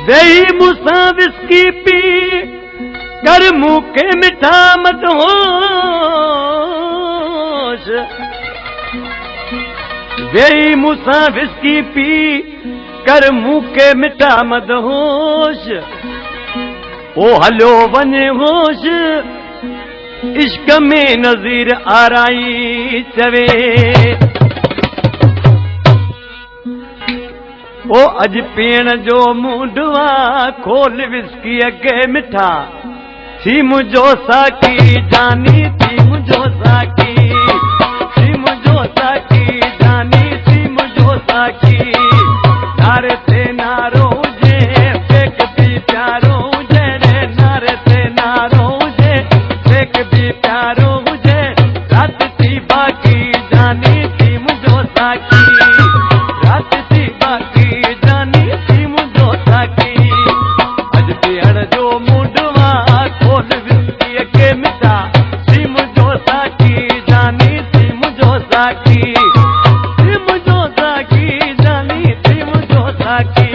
वेही मूसां whisky P कर मुंह के मिठा मत होश। वेही मूसां विस्की पी कर मुंह के मिठा मत होश। ओ हलो वञे होश इश्क में नज़ीर आराई चवे। ओ अज पीण जो मुंडवा खोल विस्की के मिठा थी मुझो साकी जानी थी मुझो साकी थी मुझो साकी जानी थी मुझो साकी। नारे ते नारो जे फेक भी प्यारो जे रे नारे ते नारो जे फेक भी प्यारो जे रात थी बाकी जानी थी मुझो साकी रात थी बाकी जानी थी मुझो साकी। अज पीअण जो मुंडवा खोल विस्की के मिठा थी मुझो साकी जानी थी मुझो साकी थी मुझो साकी जानी थी मुझो साकी।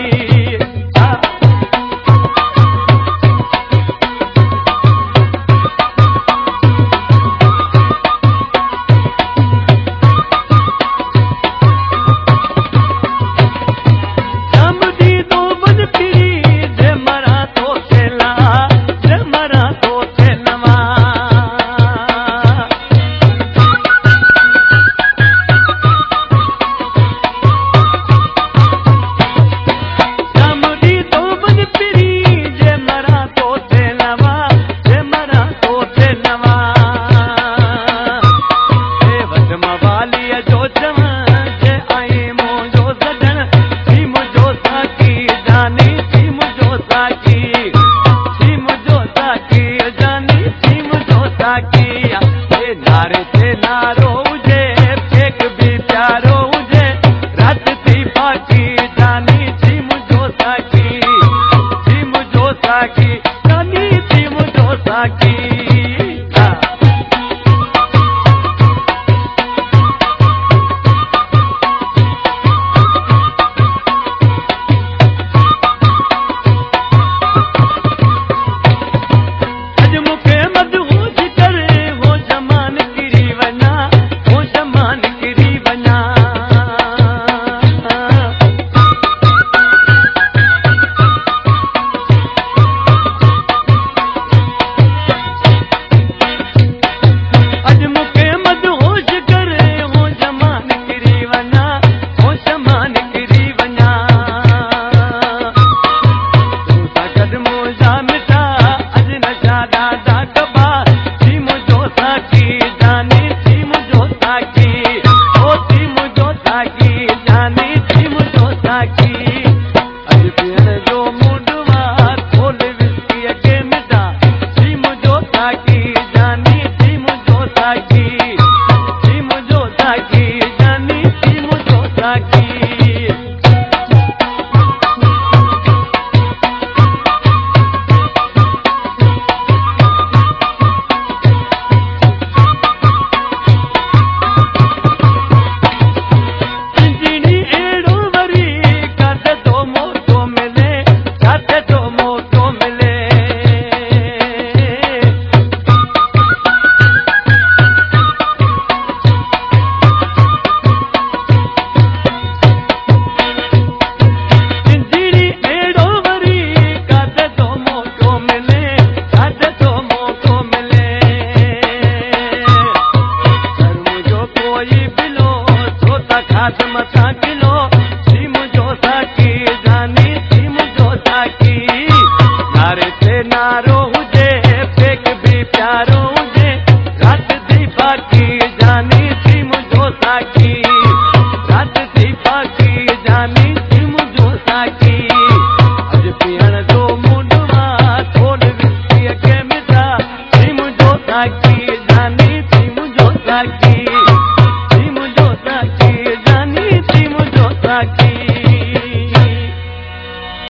नारे ते नारो जे फेक भी प्यारो जे रात थी बाकी जानी थी मुझो साकी थी मुझो साकी जानी थी मुझो साकी। जानी थी मुझो साकी